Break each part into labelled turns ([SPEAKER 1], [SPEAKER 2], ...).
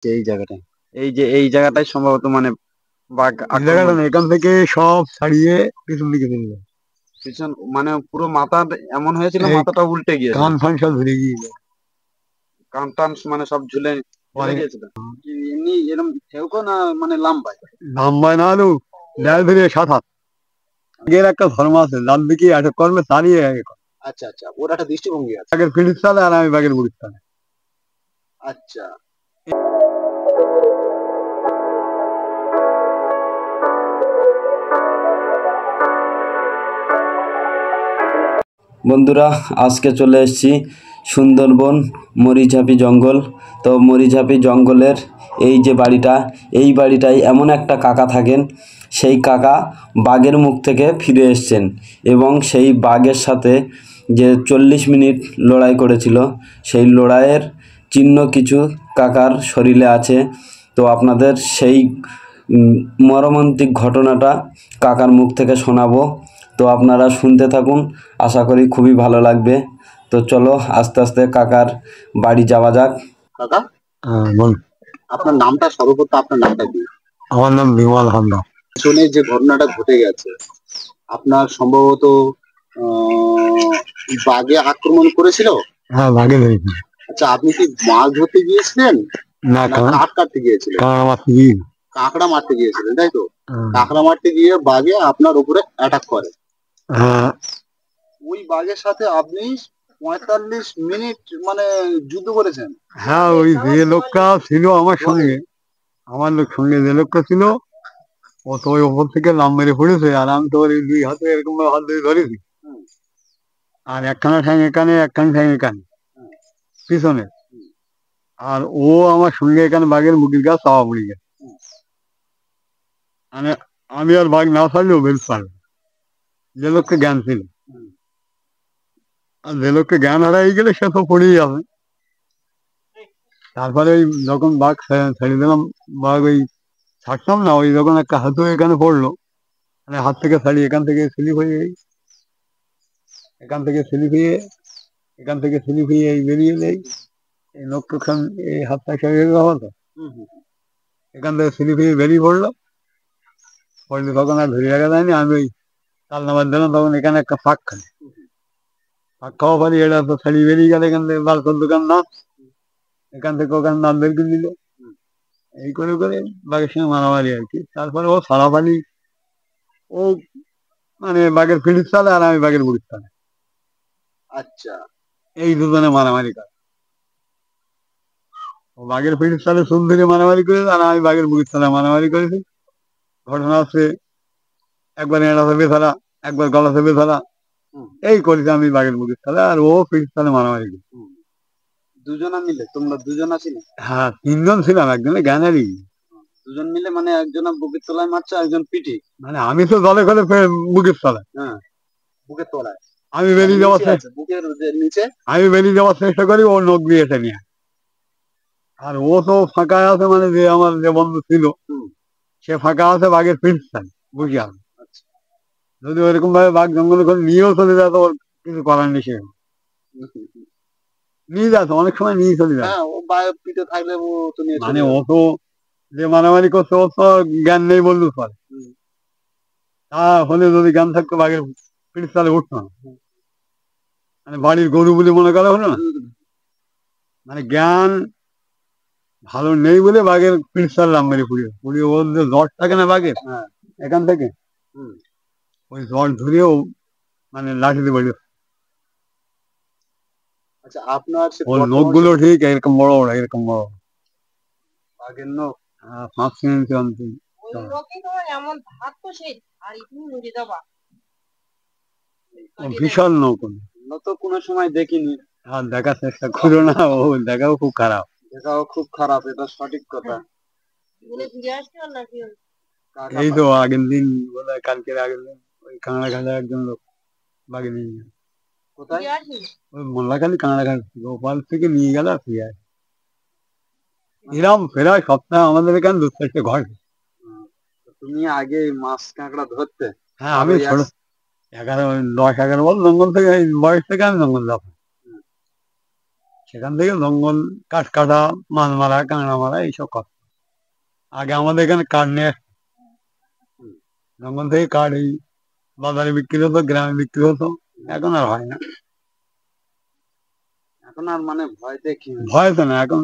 [SPEAKER 1] এই জায়গাটায় এই জায়গাটায় সম্ভবত মানে বাঘ
[SPEAKER 2] এই জায়গাটা না, এখান থেকে সব ছাড়িয়ে পিছন দিকে চলে যায়।
[SPEAKER 1] পিছন মানে পুরো মাথা এমন হয়েছিল,
[SPEAKER 2] এই
[SPEAKER 1] মাথাটা উল্টে গিয়েছিল,
[SPEAKER 2] কান ফান সব ধরে গিয়েছিল।
[SPEAKER 1] কান টান মানে সব ঝুলে
[SPEAKER 2] পরে
[SPEAKER 1] গিয়েছিল। কি এমনি এরকম ঠেউকো না মানে লাম্বাই?
[SPEAKER 2] নাম্বায় না আলু দেড় ধরে 7 হাত। আগের একটা ধর্ম আছে, যার দিকে অ্যাটাক করবে তারই আগে করে।
[SPEAKER 1] আচ্ছা আচ্ছা, ওর একটা দৃষ্টিভঙ্গি আছে।
[SPEAKER 2] বাঘের পিঠের চালে আর আমি বাঘের বুড়ির চালে।
[SPEAKER 1] আচ্ছা।
[SPEAKER 3] বন্ধুরা, আজকে চলে এসেছি সুন্দরবন মরিঝাপি জঙ্গল। তো মরিঝাপি জঙ্গলের এই যে বাড়িটা, এই বাড়িটায় এমন একটা কাকা থাকেন। সেই কাকা বাঘের মুখ থেকে ফিরে এসেছেন এবং সেই বাঘের সাথে যে 40 মিনিট লড়াই করেছিল, সেই লড়াইয়ের চিহ্ন কিছু কাকার শরীরে আছে। তো আপনাদের সেই মর্মান্তিক ঘটনাটা কাকার মুখ থেকে শোনাবো। তো আপনারা শুনতে থাকুন, আশা করি খুবই ভালো লাগবে। তো চলো আস্তে আস্তে কাকার বাড়ি যাওয়া যাক।
[SPEAKER 1] কাকা,
[SPEAKER 2] বল।
[SPEAKER 1] আপনার নামটা সর্বপ্রথম, আপনার নামটা কি?
[SPEAKER 2] আমার নাম বিমল হালদার।
[SPEAKER 1] শুনে যে ঘটনাটা ঘটে গেছে, আপনার সম্ভবত বাঘে আক্রমণ করেছিল?
[SPEAKER 2] হ্যাঁ, বাঘে ধরেছি।
[SPEAKER 1] আচ্ছা, আপনি কি মাছ ধরতে গিয়েছিলেন
[SPEAKER 2] না,
[SPEAKER 1] না কাঠ কাটতে গিয়েছিলেন?
[SPEAKER 2] কারণ আমার কি
[SPEAKER 1] কাঁকড়া মারতে গিয়েছিলেন, তাই তো? কাঁকড়া মারতে গিয়ে বাঘে আপনার উপরে অ্যাটাক করে।
[SPEAKER 2] হ্যাঁ,
[SPEAKER 1] ওই বাঘের সাথে আপনি 45 মিনিট মানে যুদ্ধ করেছেন?
[SPEAKER 2] হ্যাঁ, ওই যে লোকটা ছিল আমার সঙ্গে, আমার সঙ্গে যে লোকটা ছিল, ও তো ওই ওপর থেকে লাম মেরে পড়েছে, আর আমি তো ওর এই 2 হাতে এরকম ভাবে হাত ধরে ধরেছি।
[SPEAKER 1] হুম,
[SPEAKER 2] আর একখানা ঠ্যাং এখানে, একখানা ঠ্যাং এখানে
[SPEAKER 1] হুম,
[SPEAKER 2] পিছনে।
[SPEAKER 1] হুম,
[SPEAKER 2] আর ও আমার সঙ্গে এখানে বাঘের মুখের গাছ চাওয়া পড়ে গেছে।
[SPEAKER 1] হুম,
[SPEAKER 2] মানে আমি আর বাঘ না ছাড়লেও বেশ পারবে, যে লোককে জ্ঞান ছিল।
[SPEAKER 1] হুম।
[SPEAKER 2] আর যে লোককে জ্ঞান হারাই গেলে সে তো পড়েই যাবে। তারপরে ওই যখন বাঘ ছেড়ে দিলাম, বাঘ ওই ছাড়তাম না, ওই যখন একটা হাতু এখানে পড়লো, মানে হাত থেকে ছাড়ি এখান থেকে স্লিপ হয়ে এখান থেকে স্লিপ হয়ে এখান থেকে স্লিপ হয়ে এই বেরিয়ে যাই। এই নখখান এই হাতটা সরিয়ে দেওয়া তো,
[SPEAKER 1] হুম, হুম,
[SPEAKER 2] এখান থেকে স্লিপ হয়ে বেরিয়ে পড়লো। পড়লে তখন আর ধরে রাখা যায়নি, আমি ওই তাল নামার দিলাম, তখন এখানে একটা ফাঁক খাই।
[SPEAKER 1] হুম,
[SPEAKER 2] ফাঁক খাওয়া পারি, এটা তো ছাড়িয়ে বেরিয়ে গেল। এখান থেকে বালকর দোকান নাম, এখান থেকে ওখানে নাম বের করে দিল।
[SPEAKER 1] হুম।
[SPEAKER 2] এই করে করে বাঘের সঙ্গে মারামারি আর কি। তারপরে ও সারা পালি, ও মানে বাঘের পিঠের চালে আর আমি বাঘের বুড়ির চালে,
[SPEAKER 1] আচ্ছা।
[SPEAKER 2] এই দুজনে মারামারি করে। ও বাঘের পিঠের চালে চুল ধরে মারামারি করেছে, আর আমি বাঘের বুড়ির চালে মারামারি করেছি। ঘটনা হচ্ছে, একবার এড়া চেপে ধরা, একবার গলা চেপে ধরা,
[SPEAKER 1] হুম,
[SPEAKER 2] এই করেছি আমি বাঘের বুড়ির চালে, আর ও পিঠের চালে মারামারি করে।
[SPEAKER 1] হুম। দুজনা মিলে, তোমরা দুজনা ছিলে?
[SPEAKER 2] হ্যাঁ, 3 জন ছিলাম, একজনে জ্ঞানারি।
[SPEAKER 1] দুজন মিলে মানে একজন বুকের তলায় মারছে, একজন পিঠে?
[SPEAKER 2] মানে আমি তো দলে করে বুকের তলায়,
[SPEAKER 1] হ্যাঁ, বুকের তলায়।
[SPEAKER 2] আমি
[SPEAKER 1] মানে
[SPEAKER 2] বেরিয়ে যাওয়ার
[SPEAKER 1] নিচে আছে, বুকের যে নিচে।
[SPEAKER 2] আমি বেরিয়ে যাওয়ার চেষ্টা করি, ও নখ দিয়ে এসে নিয়ে। আর ও তো ফাঁকা আছে, মানে যে আমার যে বন্ধু ছিল,
[SPEAKER 1] হুম।
[SPEAKER 2] সে ফাঁকা আছে বাঘের পিঠের চালে বুঝি
[SPEAKER 1] আচ্ছা,
[SPEAKER 2] আছে।
[SPEAKER 1] আচ্ছা।
[SPEAKER 2] যদি ওইরকম ভাবে বাঘ জঙ্গলে করে নিয়েও চলে যায়, তো ওর কিছু করার নেই। সে
[SPEAKER 1] হুম, হুম, হুম।
[SPEAKER 2] নিয়ে যাচ্ছে, অনেক সময় নিয়ে চলে যায়।
[SPEAKER 1] হ্যাঁ, ও বায়ের পিঠে থাকলে ও তো নিয়ে
[SPEAKER 2] মানে
[SPEAKER 1] চলে
[SPEAKER 2] ও
[SPEAKER 1] যাবে।
[SPEAKER 2] তো যে মারামারি করছে, ওর তো জ্ঞান নেই বলতে পারে।
[SPEAKER 1] হুম,
[SPEAKER 2] তাহলে যদি জ্ঞান থাকতো, বাঘের পিঠের চালে উঠতো না।
[SPEAKER 1] হুম,
[SPEAKER 2] মানে বাড়ির গরু বলে মনে করা হলো না।
[SPEAKER 1] হুম,
[SPEAKER 2] মানে জ্ঞান ভালো নেই বলে বাঘের পিঠের চালে লাম মেরে পুড়িয়ে ওর যে জ্বর থাকে না বাঘের,
[SPEAKER 1] হ্যাঁ,
[SPEAKER 2] এখান থেকে
[SPEAKER 1] হুম।
[SPEAKER 2] ওই জ্বর ধরেও মানে লাঠিতে বাড়ি।
[SPEAKER 1] আচ্ছা, আপনার সে
[SPEAKER 2] ওর নখ
[SPEAKER 1] বর্তমান
[SPEAKER 2] গুলো ঠিক এরকম বড় বড়, এরকম বড়।
[SPEAKER 1] বাঘের নখ?
[SPEAKER 2] 5 ইঞ্চি অন্তর। ও বিশাল নখ ওর।
[SPEAKER 1] তো কোনো সময় দেখিনি।
[SPEAKER 2] আর দেখার চেষ্টা করো না, ও দেখাও খুব খারাপ।
[SPEAKER 1] দেখাও খুব খারাপ, এটা সঠিক কথা। কাকা
[SPEAKER 2] এই তো আগের দিন, বোধ হয় কালকের আগের দিন, ওই কাঁকড়াঘাটে একজন লোক বাঘে নিয়ে গেল।
[SPEAKER 1] কোথায়?
[SPEAKER 2] ওই মোল্লাখালী কাঁকড়াঘাট গোপাল থেকে নিয়ে গেল আর ফিরে আসে। এরম প্রায় সপ্তাহে আমাদের এখানে 2-4টে ঘটে।
[SPEAKER 1] তুমি আগে এই মাছ কাঁকড়া ধরতে?
[SPEAKER 2] হ্যাঁ,
[SPEAKER 1] আর
[SPEAKER 2] আমি
[SPEAKER 1] ওই
[SPEAKER 2] ছোট 10-11 বছর জঙ্গল থেকে, এই বয়স থেকে আমি জঙ্গল যাবো। সেখান থেকে জঙ্গল কাঠ কাটা, মাছ মারা, কাঁকড়া মারা এইসব কাজ। আগে আমাদের এখানে কাঠ নিয়ে আসতো। জঙ্গল থেকে কাঠ এই বাজারে বিক্রি হতো, গ্রামে বিক্রি হতো। এখন আর হয় না।
[SPEAKER 1] এখন আর মানে ভয়তে কি হয়েছে?
[SPEAKER 2] ভয় তো না, এখন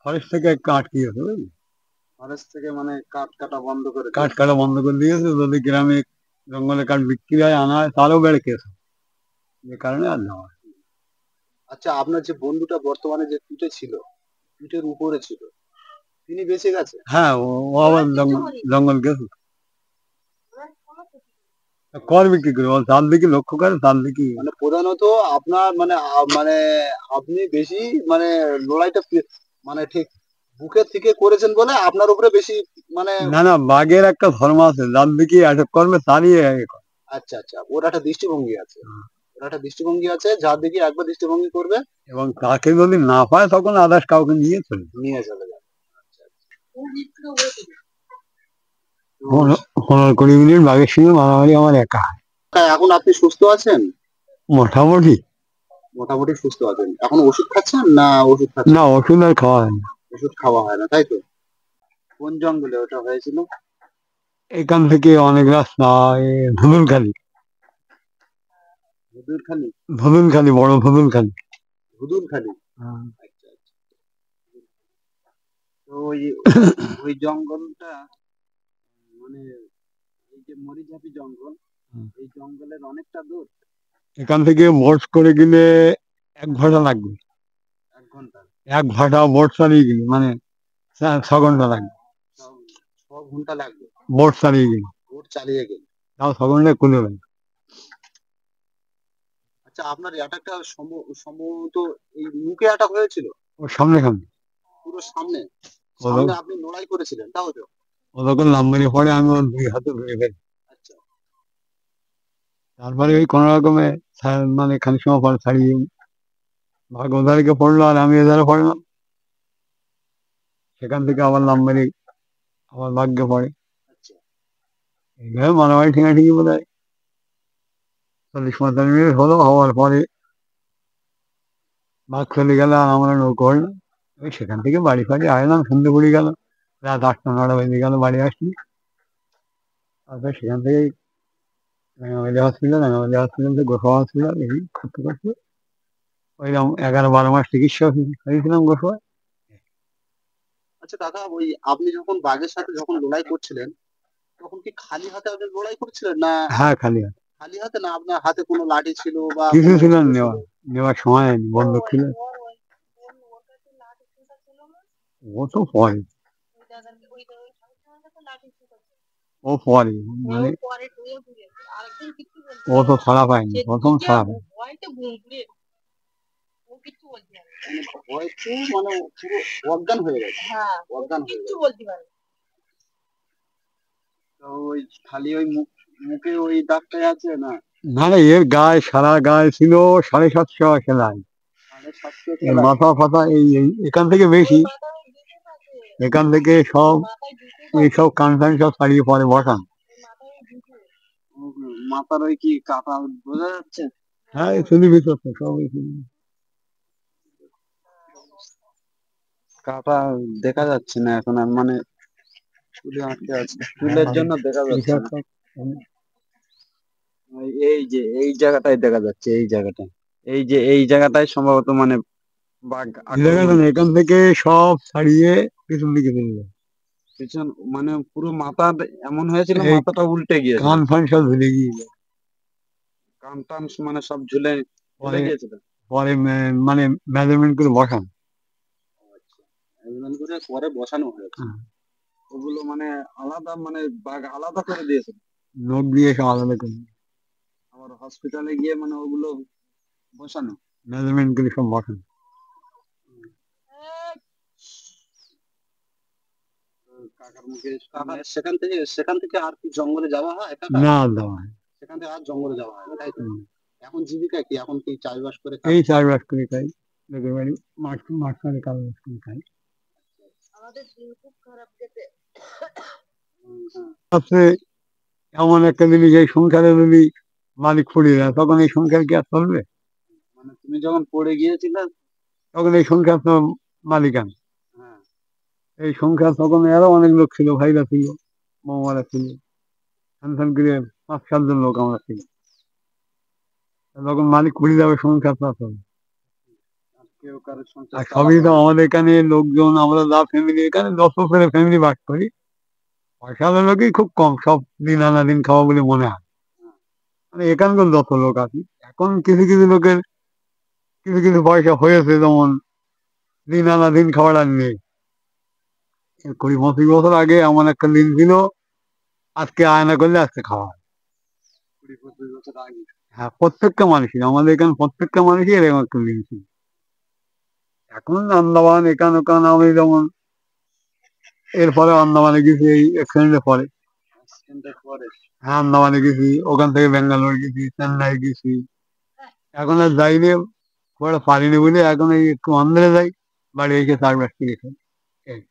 [SPEAKER 2] ফরেস্ট থেকে একটু আটকে গেছে, বুঝলি?
[SPEAKER 1] ফরেস্ট থেকে মানে কাঠ কাটা বন্ধ করে
[SPEAKER 2] কাঠ
[SPEAKER 1] দিয়েছে।
[SPEAKER 2] কাটা বন্ধ করে দিয়েছে। যদি গ্রামে জঙ্গলে কাঠ বিক্রি হয়, আনা হয়, তারও বেড়ে কেস। যে কারণে আর যাওয়া হয় না।
[SPEAKER 1] আচ্ছা, আপনার যে বন্ধুটা বর্তমানে যে পিঠে ছিল, পিঠের উপরে ছিল, তিনি বেঁচে গেছে?
[SPEAKER 2] হ্যাঁ, ও আবার জঙ্গল গেছে। কর বিক্রি করে, ও তার দিকে লক্ষ্য করে, তার দিকে।
[SPEAKER 1] মানে প্রধানত আপনার মানে মানে আপনি বেশি মানে লড়াইটা মানে ঠিক বুকের থেকে করেছেন বলে আপনার উপরে বেশি মানে।
[SPEAKER 2] না না, বাঘের একটা ধর্ম আছে, যার দিকে অ্যাটাক করবে তারই এ করে।
[SPEAKER 1] আচ্ছা আচ্ছা, ওর একটা দৃষ্টিভঙ্গি আছে। ওর একটা দৃষ্টিভঙ্গি আছে, যার দিকে একবার দৃষ্টিভঙ্গি করবে
[SPEAKER 2] এবং তাকে যদি না পায় তখন আদার্স কাউকে নিয়ে চলে যায়।
[SPEAKER 1] নিয়ে চলে যাবে। আচ্ছা আচ্ছা।
[SPEAKER 2] 15-20 মিনিট বাঘের সঙ্গে মারামারি আমার একা।
[SPEAKER 1] এখন আপনি সুস্থ আছেন?
[SPEAKER 2] মোটামুটি।
[SPEAKER 1] মোটামুটি সুস্থ আছেন। এখন ওষুধ খাচ্ছেন না ওষুধ খাচ্ছেন?
[SPEAKER 2] না, ওষুধ আর খাওয়া হয় না।
[SPEAKER 1] ওষুধ খাওয়া হয় না, তাই তো? কোন জঙ্গলে ওটা হয়েছিল?
[SPEAKER 2] এখান থেকে অনেক রাস্তা, ধুদুলখালি।
[SPEAKER 1] হুদুরখালি?
[SPEAKER 2] ধুদুলখালি, বড় ধুদুলখালি।
[SPEAKER 1] হুদুরখালি। আচ্ছা আচ্ছা। তো ওই ওই জঙ্গলটা মানে এই যে মরিঝাপি জঙ্গল, এই জঙ্গলের অনেকটা দূর।
[SPEAKER 2] এখান থেকে বোট করে গেলে 1 ঘন্টা লাগবে।
[SPEAKER 1] 1 ঘন্টা?
[SPEAKER 2] 1 ঘন্টা বোট চালিয়ে গেলে, মানে 6 ঘন্টা লাগবে।
[SPEAKER 1] 6 ঘন্টা লাগবে
[SPEAKER 2] বোট চালিয়ে গেলে,
[SPEAKER 1] বোট চালিয়ে গেলে?
[SPEAKER 2] তাও 6 ঘন্টায় খুলে যাবে।
[SPEAKER 1] আচ্ছা, আপনার অ্যাটাকটা সম্ভবত এই মুখে অ্যাটাক হয়েছিল?
[SPEAKER 2] ওর সামনে সামনে।
[SPEAKER 1] পুরো সামনে?
[SPEAKER 2] ও
[SPEAKER 1] সামনে আপনি লড়াই করেছিলেন, তাও তো?
[SPEAKER 2] ও যখন লাভ মেরে পড়ে, আমি ওর 2 হাতে ধরে ফেলি।
[SPEAKER 1] আচ্ছা।
[SPEAKER 2] তারপরে ওই কোনো রকমে মানে খানিক সময় পর ছাড়িয়ে ভাগ ওধারকে পড়লো, আর আমি এধারে পড়লাম। সেখান থেকে আবার লাভ মেরে আবার ভাগ্যে পড়ে।
[SPEAKER 1] আচ্ছা।
[SPEAKER 2] এইভাবে মারামারি ঠিঙাঠিঙি বোধ হয় 40-45 মিনিট হলো। হওয়ার পরে বাঘ চলে গেল, আর আমরা নৌকো হলাম। ওই সেখান থেকে বাড়ি ফাড়ি আসলাম, সন্ধ্যে পড়ে গেল, রাত 8টা-9টা বেজে গেল বাড়ি আসলি। তারপরে সেখান থেকে রাঙামাটি হসপিটাল থেকে গোসবা হসপিটাল, এই করতে করতে ওইরকম 11-12 মাস চিকিৎসা হয়েছিলাম গোসবায়।
[SPEAKER 1] আচ্ছা কাকা, ওই আপনি যখন বাঘের সাথে যখন লড়াই করছিলেন, তখন কি খালি হাতে আপনি লড়াই করছিলেন না?
[SPEAKER 2] হ্যাঁ, খালি হাত।
[SPEAKER 1] খালি হাতে, না আপনার হাতে কোনো লাঠি ছিল বা
[SPEAKER 2] কিছু
[SPEAKER 1] কোনো
[SPEAKER 2] ছিল
[SPEAKER 1] অস্ত্র
[SPEAKER 2] না,
[SPEAKER 1] ছিল?
[SPEAKER 2] নেওয়ার সময় হয়নি, বন্ধক ছিল। ও তো পরে, ও পরে মানে ও তো ছাড়া পায়নি, প্রথম ছাড়া পায়নি।
[SPEAKER 1] মানে ভয়তে মানে ও পুরো অজ্ঞান হয়ে গেছে। অজ্ঞান হয়ে গেছে। তো ওই খালি ওই মুখে ওই দাগটাই আছে না?
[SPEAKER 2] না না, এর গায়ে, সারা গায়ে ছিল 750 সেলাই।
[SPEAKER 1] 750
[SPEAKER 2] এর
[SPEAKER 1] সেলাই?
[SPEAKER 2] মাথা ফাথা এখান থেকে বেশি। এখান থেকে সব এইসব কান টান সব ছাড়িয়ে পরে বসান।
[SPEAKER 1] মাথার ওই কি কাটা বোঝা যাচ্ছে?
[SPEAKER 2] হ্যাঁ, এই চুলি ভিতর তো সব
[SPEAKER 1] কাটা দেখা যাচ্ছে না এখন আর, মানে চুলে আটকে আছে, চুলের জন্য দেখা যাচ্ছে
[SPEAKER 2] এইসব
[SPEAKER 1] না।
[SPEAKER 2] সব।
[SPEAKER 1] এই যে এই জায়গাটায় দেখা যাচ্ছে, এই জায়গাটায়, এই যে এই জায়গাটায় সম্ভবত মানে বাঘ আক্রমণ।
[SPEAKER 2] এখান থেকে সব ছাড়িয়ে পিছন দিকে চলে যায়।
[SPEAKER 1] পিছন মানে পুরো মাথা এমন হয়েছিল,
[SPEAKER 2] এই
[SPEAKER 1] মাথাটা উল্টে গিয়েছিল।
[SPEAKER 2] কান ফান সব ঝুলে গিয়েছে।
[SPEAKER 1] কান টান মানে সব ঝুলে
[SPEAKER 2] পরে
[SPEAKER 1] গিয়েছিল।
[SPEAKER 2] পরে মানে মেজারমেন্ট করে বসান।
[SPEAKER 1] আচ্ছা, এমন করে পরে বসানো হয়েছে।
[SPEAKER 2] হ্যাঁ।
[SPEAKER 1] ওগুলো মানে আলাদা, মানে বাঘ আলাদা করে দিয়েছে।
[SPEAKER 2] নখ দিয়ে সব আলাদা করে
[SPEAKER 1] আবার হসপিটালে গিয়ে মানে ওগুলো বসানো।
[SPEAKER 2] মেজারমেন্ট করে সব বসান।
[SPEAKER 1] কাকার মুখে সেখান থেকে আর কি জঙ্গলে যাওয়া হয় কাকা?
[SPEAKER 2] না, দেওয়া হয়।
[SPEAKER 1] সেখান থেকে আর জঙ্গলে যাওয়া হয় না, তাই তো? এখন জীবিকা কি? এখন কি চাষবাস করে
[SPEAKER 2] এই চাষবাস করে খাই, লোকের বাড়ি মাছ মাছ মারে কাজ বাজ করে খাই। আছে এমন একটা জিনিস, এই সংসারে যদি মালিক পড়ে যায়, তখন এই সংসার কি আর চলবে?
[SPEAKER 1] মানে তুমি যখন পড়ে গিয়েছিলে
[SPEAKER 2] তখন এই সংখ্যা তো মালিকানা,
[SPEAKER 1] হ্যাঁ
[SPEAKER 2] এই সংখ্যা তখন আরো অনেক লোক ছিল, ভাইরা ছিল, মামারা ছিল, খানখান করে 5-7 জন লোক আমরা ছিল। তখন মালিক খুঁজে যাবে সংখ্যা তো আছে।
[SPEAKER 1] আর কেউ কারোর সংসার
[SPEAKER 2] আর সবই
[SPEAKER 1] চালাবে
[SPEAKER 2] তো
[SPEAKER 1] না।
[SPEAKER 2] আমাদের এখানে লোকজন, আমরা যা ফ্যামিলি এখানে 10 বছরের ফ্যামিলি বাস করি, পয়সাওয়ালা লোকই খুব কম, সব দিন আনা দিন খাওয়া বলে মনে হয়। মানে এখানকার যত লোক আছে, এখন কিছু কিছু লোকের কিছু কিছু পয়সা হয়েছে, যেমন দিন আনা দিন খাওয়ার আর নেই। 20-25 বছর আগে এমন একটা দিন ছিল, আজকে আয়না করলে আজকে খাওয়া হয়।
[SPEAKER 1] 20-25 বছর আগে।
[SPEAKER 2] হ্যাঁ, প্রত্যেকটা মানুষই, আমাদের এখানে প্রত্যেকটা মানুষই এরকম একটা দিন ছিল। এখন আন্দামান এখান ওখান, আমি যেমন এরপরে আন্দামানে গেছি এই অ্যাক্সিডেন্টের পরে।
[SPEAKER 1] অ্যাক্সিডেন্টের পরে।
[SPEAKER 2] হ্যাঁ, আন্দামানে গেছি, ওখান থেকে ব্যাঙ্গালোর গেছি, চেন্নাই গেছি। এখন আর যাইনি, খুব একটা পারিনি বলে এখন এই একটু আন্দারে যাই, বাড়ি এসে চাষবাস করে খাই। এই।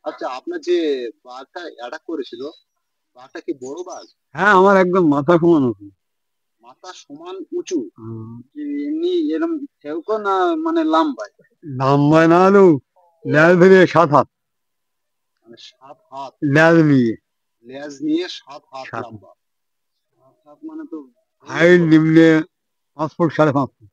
[SPEAKER 1] আচ্ছা, আপনার যে বাঘটা অ্যাটাক করেছিল, বাঘটা কি বড় বাঘ?
[SPEAKER 2] হ্যাঁ, আমার একদম মাথা সমান আছে।
[SPEAKER 1] মাথা সমান উঁচু?
[SPEAKER 2] হুম,
[SPEAKER 1] কি এমনি এরম ঠেউকো না মানে লাম্বায়?
[SPEAKER 2] লম্বায় না হলেও ল্যাজ ধরে 7 হাত,
[SPEAKER 1] মানে 7 হাত?
[SPEAKER 2] ল্যাজ নিয়ে
[SPEAKER 1] লেজ নিয়ে 7 হাত
[SPEAKER 2] 7 হাত।
[SPEAKER 1] লম্বা? 7 হাত মানে তো অনেক
[SPEAKER 2] হাইট
[SPEAKER 1] বড়।
[SPEAKER 2] নিম্নে 5 ফুট 5.5 ফুট।